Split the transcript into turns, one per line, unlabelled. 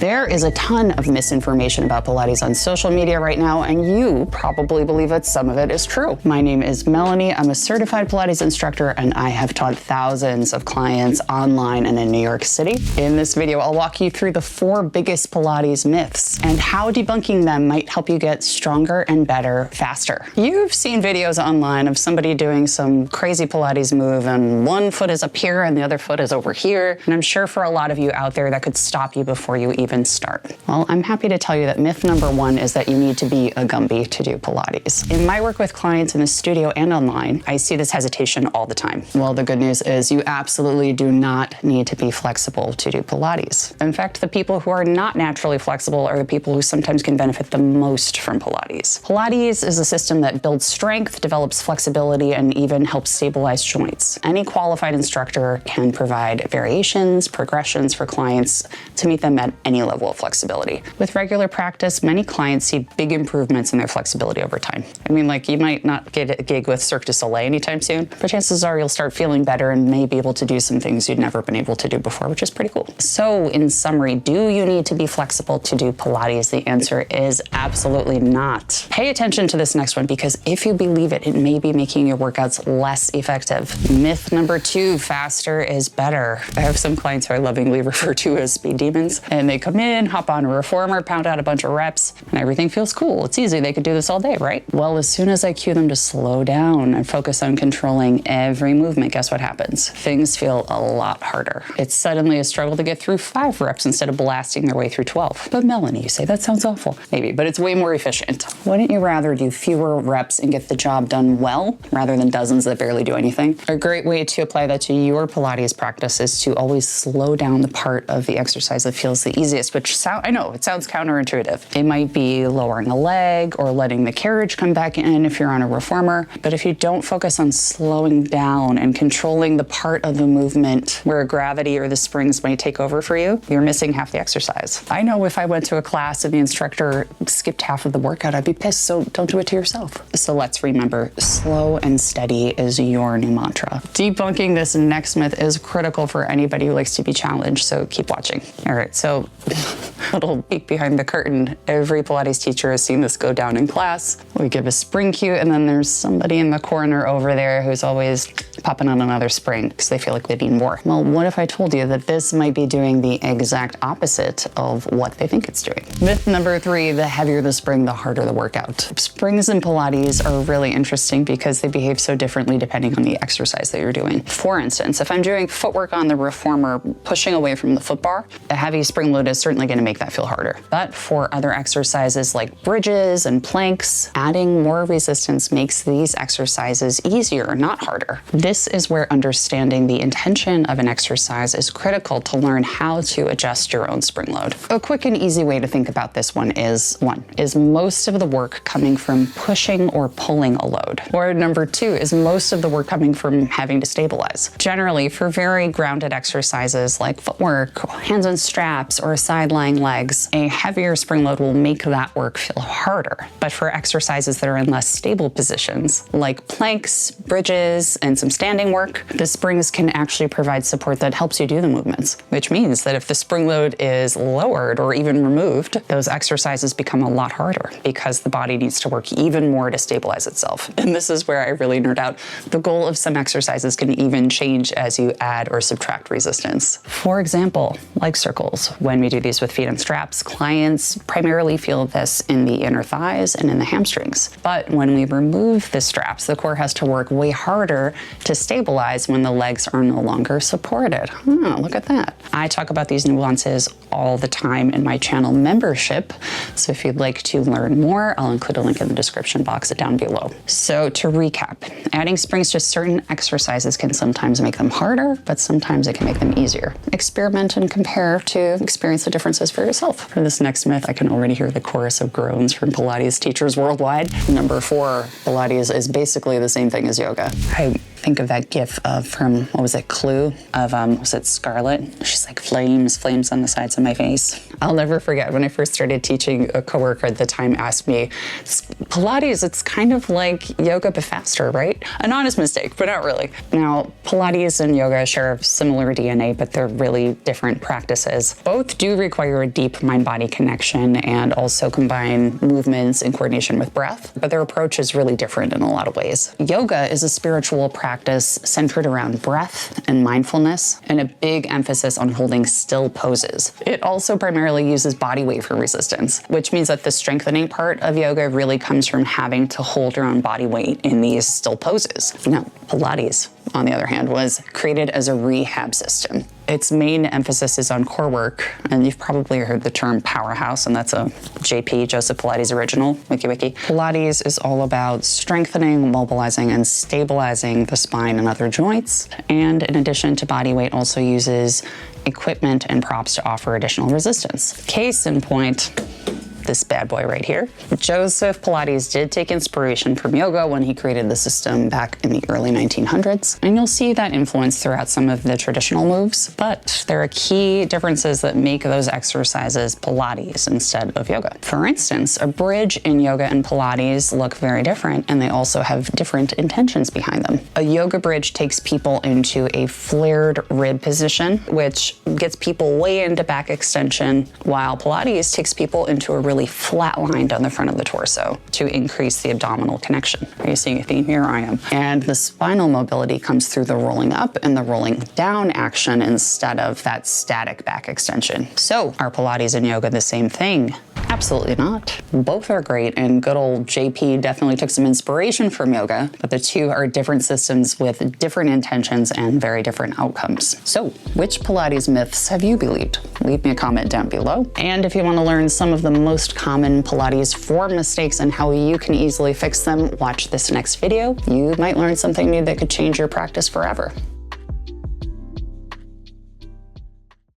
There is a ton of misinformation about Pilates on social media right now, and you probably believe that some of it is true. My name is Melanie. I'm a certified Pilates instructor, and I have taught thousands of clients online and in New York City. In this video, I'll walk you through the 4 biggest Pilates myths and how debunking them might help you get stronger and better faster. You've seen videos online of somebody doing some crazy Pilates move, and one foot is up here and the other foot is over here. And I'm sure for a lot of you out there that could stop you before you even start. Well, I'm happy to tell you that myth number 1 is that you need to be a Gumby to do Pilates. In my work with clients in the studio and online, I see this hesitation all the time. Well, the good news is you absolutely do not need to be flexible to do Pilates. In fact, the people who are not naturally flexible are the people who sometimes can benefit the most from Pilates. Pilates is a system that builds strength, develops flexibility, and even helps stabilize joints. Any qualified instructor can provide variations, progressions for clients to meet them at any level of flexibility. With regular practice, many clients see big improvements in their flexibility over time. I mean, like, you might not get a gig with Cirque du Soleil anytime soon, but chances are you'll start feeling better and may be able to do some things you'd never been able to do before, which is pretty cool. So in summary, do you need to be flexible to do Pilates? The answer is absolutely not. Pay attention to this next one, because if you believe it, it may be making your workouts less effective. Myth number 2, faster is better. I have some clients who I lovingly refer to as speed demons, and they come in, hop on a reformer, pound out a bunch of reps, and everything feels cool. It's easy. They could do this all day, right? Well, as soon as I cue them to slow down and focus on controlling every movement, guess what happens? Things feel a lot harder. It's suddenly a struggle to get through 5 reps instead of blasting their way through 12. But Melanie, you say, that sounds awful. Maybe, but it's way more efficient. Wouldn't you rather do fewer reps and get the job done well, rather than dozens that barely do anything? A great way to apply that to your Pilates practice is to always slow down the part of the exercise that feels the easiest, which I know it sounds counterintuitive. It might be lowering a leg or letting the carriage come back in if you're on a reformer. But if you don't focus on slowing down and controlling the part of the movement where gravity or the springs might take over for you, you're missing half the exercise. I know if I went to a class and the instructor skipped half of the workout, I'd be pissed, so don't do it to yourself. So let's remember, slow and steady is your new mantra. Debunking this next myth is critical for anybody who likes to be challenged, so keep watching. All right, so little peek behind the curtain. Every Pilates teacher has seen this go down in class. We give a spring cue, and then there's somebody in the corner over there who's always popping on another spring because they feel like they need more. Well, what if I told you that this might be doing the exact opposite of what they think it's doing? Myth number 3, the heavier the spring, the harder the workout. Springs in Pilates are really interesting because they behave so differently depending on the exercise that you're doing. For instance, if I'm doing footwork on the reformer, pushing away from the foot bar, a heavy spring load is certainly going to make that feel harder. But for other exercises like bridges and planks, adding more resistance makes these exercises easier, not harder. This is where understanding the intention of an exercise is critical to learn how to adjust your own spring load. A quick and easy way to think about this one is most of the work coming from pushing or pulling a load? Or number 2, is most of the work coming from having to stabilize? Generally, for very grounded exercises like footwork, hands on straps, or side lying legs, a heavier spring load will make that work feel harder. But for exercises that are in less stable positions, like planks, bridges, and some standing work, the springs can actually provide support that helps you do the movements, which means that if the spring load is lowered or even removed, those exercises become a lot harder because the body needs to work even more to stabilize itself. And this is where I really nerd out. The goal of some exercises can even change as you add or subtract resistance. For example, leg circles. When we do these with feet and straps, clients primarily feel this in the inner thighs and in the hamstrings. But when we remove the straps, the core has to work way harder to stabilize when the legs are no longer supported. Look at that. I talk about these nuances all the time in my channel membership. So if you'd like to learn more, I'll include a link in the description box down below. So to recap, adding springs to certain exercises can sometimes make them harder, but sometimes it can make them easier. Experiment and compare to experience the differences for yourself. For this next myth, I can already hear the chorus of groans from Pilates teachers worldwide. Number 4, Pilates is basically the same thing as yoga. think of that gif of from, what was it, Clue? Of, was it Scarlet? She's like, flames on the sides of my face. I'll never forget when I first started teaching, a coworker at the time asked me, Pilates, it's kind of like yoga but faster, right? An honest mistake, but not really. Now, Pilates and yoga share similar DNA, but they're really different practices. Both do require a deep mind-body connection and also combine movements in coordination with breath, but their approach is really different in a lot of ways. Yoga is a spiritual practice centered around breath and mindfulness, and a big emphasis on holding still poses. It also primarily uses body weight for resistance, which means that the strengthening part of yoga really comes from having to hold your own body weight in these still poses. Now, Pilates, on the other hand, was created as a rehab system. Its main emphasis is on core work, and you've probably heard the term powerhouse, and that's a JP, Joseph Pilates original, wiki. Pilates is all about strengthening, mobilizing, and stabilizing the spine and other joints, and in addition to body weight, also uses equipment and props to offer additional resistance. Case in point, this bad boy right here. Joseph Pilates did take inspiration from yoga when he created the system back in the early 1900s, and you'll see that influence throughout some of the traditional moves, but there are key differences that make those exercises Pilates instead of yoga. For instance, a bridge in yoga and Pilates look very different, and they also have different intentions behind them. A yoga bridge takes people into a flared rib position, which gets people way into back extension, while Pilates takes people into a really flat line down the front of the torso to increase the abdominal connection. Are you seeing a theme here? I am. And the spinal mobility comes through the rolling up and the rolling down action instead of that static back extension. So are Pilates and yoga the same thing? Absolutely not. Both are great, and good old JP definitely took some inspiration from yoga, but the two are different systems with different intentions and very different outcomes. So, which Pilates myths have you believed? Leave me a comment down below. And if you want to learn some of the most common Pilates form mistakes and how you can easily fix them, watch this next video. You might learn something new that could change your practice forever.